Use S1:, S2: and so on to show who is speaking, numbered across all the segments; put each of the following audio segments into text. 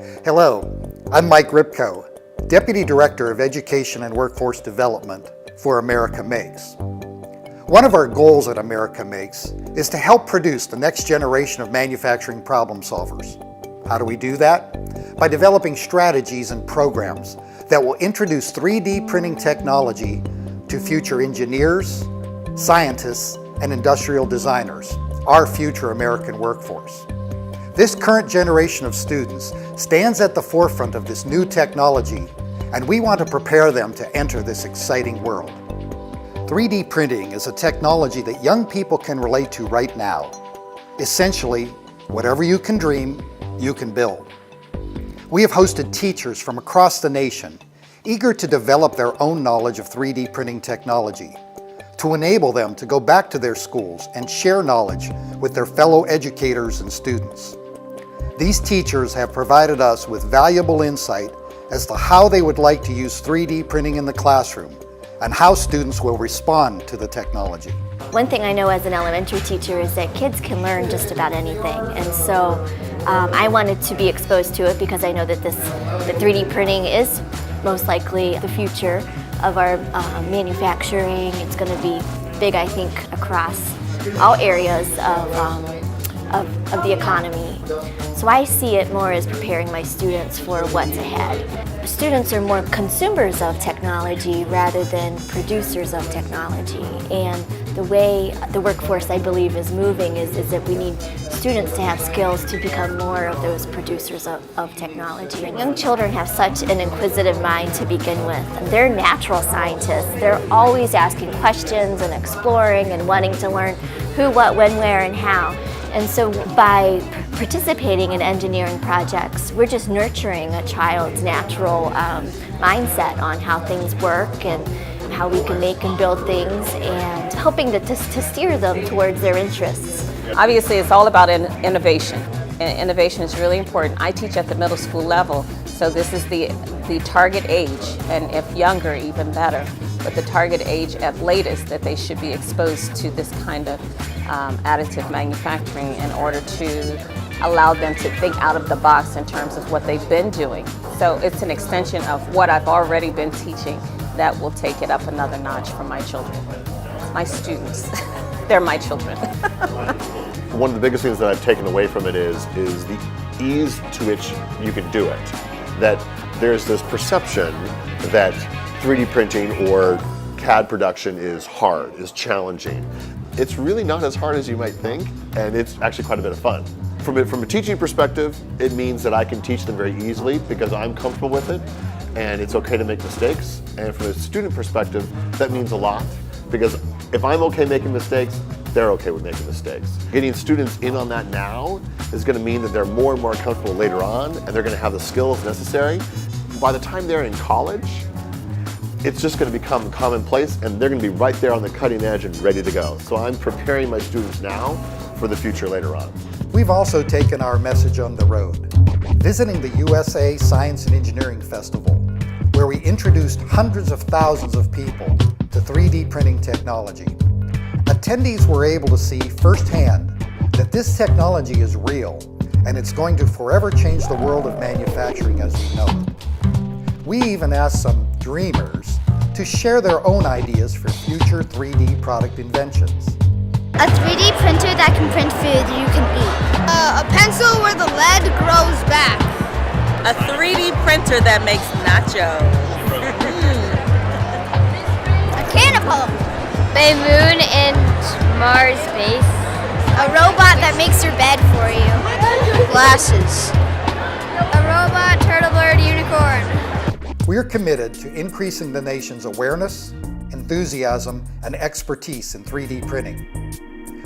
S1: Hello, I'm Mike Ripko, Deputy Director of Education and Workforce Development for America Makes. One of our goals at America Makes is to help produce the next generation of manufacturing problem solvers. How do we do that? By developing strategies and programs that will introduce 3D printing technology to future engineers, scientists, and industrial designers, our future American workforce. This current generation of students stands at the forefront of this new technology, and we want to prepare them to enter this exciting world. 3D printing is a technology that young people can relate to right now. Essentially, whatever you can dream, you can build. We have hosted teachers from across the nation, eager to develop their own knowledge of 3D printing technology, to enable them to go back to their schools and share knowledge with their fellow educators and students. These teachers have provided us with valuable insight as to how they would like to use 3D printing in the classroom and how students will respond to the technology.
S2: One thing I know as an elementary teacher is that kids can learn just about anything, and so I wanted to be exposed to it because I know that the 3D printing is most likely the future of our manufacturing. It's going to be big, I think, across all areas of the economy. So I see it more as preparing my students for what's ahead. Students are more consumers of technology rather than producers of technology. And the way the workforce, I believe, is moving is that we need students to have skills to become more of those producers of technology. And young children have such an inquisitive mind to begin with. They're natural scientists. They're always asking questions and exploring and wanting to learn who, what, when, where, and how. And so by participating in engineering projects, we're just nurturing a child's natural mindset on how things work and how we can make and build things, and helping to steer them towards their interests.
S3: Obviously, it's all about innovation. And innovation is really important. I teach at the middle school level, so this is the target age, and if younger, even better. But the target age at latest that they should be exposed to this kind of additive manufacturing in order to allow them to think out of the box in terms of what they've been doing. So it's an extension of what I've already been teaching that will take it up another notch for my children. My students, they're my children.
S4: One of the biggest things that I've taken away from it is the ease to which you can do it. That there's this perception that 3D printing or CAD production is hard, is challenging. It's really not as hard as you might think, and it's actually quite a bit of fun. From a teaching perspective, it means that I can teach them very easily because I'm comfortable with it, and it's okay to make mistakes. And from a student perspective, that means a lot, because if I'm okay making mistakes, they're okay with making mistakes. Getting students in on that now is going to mean that they're more and more comfortable later on, and they're going to have the skills necessary. By the time they're in college, it's just going to become commonplace, and they're going to be right there on the cutting edge and ready to go. So I'm preparing my students now for the future later on.
S1: We've also taken our message on the road, visiting the USA Science and Engineering Festival, where we introduced hundreds of thousands of people to 3D printing technology. Attendees were able to see firsthand that this technology is real, and it's going to forever change the world of manufacturing as we know it. We even asked some dreamers to share their own ideas for future 3D product inventions.
S5: A 3D printer that can print food you can eat. A pencil where the lead grows back.
S6: A 3D printer that makes nachos.
S5: A catapult.
S7: A moon and Mars base.
S5: A robot that makes your bed for you.
S7: Glasses.
S5: A robot, turtle bird, unicorn.
S1: We're committed to increasing the nation's awareness, enthusiasm, and expertise in 3D printing.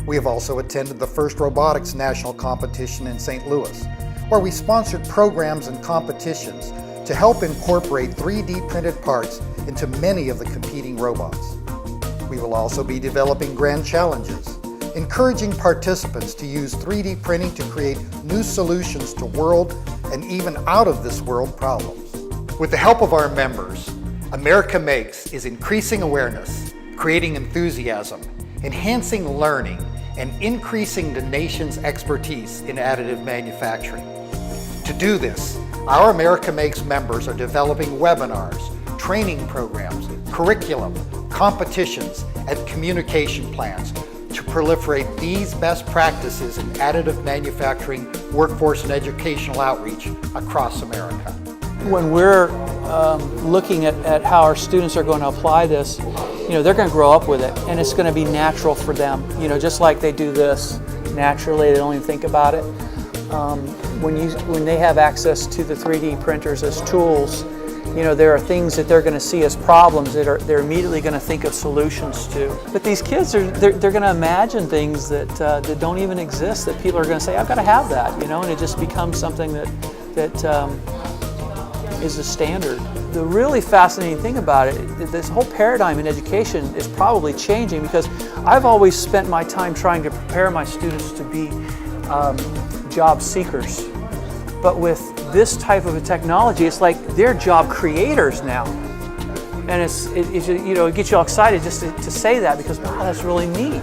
S1: We have also attended the first robotics national competition in St. Louis, where we sponsored programs and competitions to help incorporate 3D printed parts into many of the competing robots. We will also be developing grand challenges, encouraging participants to use 3D printing to create new solutions to world and even out of this world problems. With the help of our members, America Makes is increasing awareness, creating enthusiasm, enhancing learning, and increasing the nation's expertise in additive manufacturing. To do this, Our America Makes members are developing webinars, training programs, curriculum, competitions, and communication plans to proliferate these best practices in additive manufacturing, workforce, and educational outreach across America.
S8: When we're looking at how our students are going to apply this, they're going to grow up with it, and it's going to be natural for them. Just like they do this naturally, they don't even think about it. When they have access to the 3D printers as tools, there are things that they're going to see as problems that they're immediately going to think of solutions to. But these kids they're going to imagine things that don't even exist, that people are going to say, I've got to have that, and it just becomes something that is a standard. The really fascinating thing about it, this whole paradigm in education is probably changing, because I've always spent my time trying to prepare my students to be job seekers. But with this type of a technology, it's like they're job creators now. And it gets you all excited just to say that, because wow, that's really neat,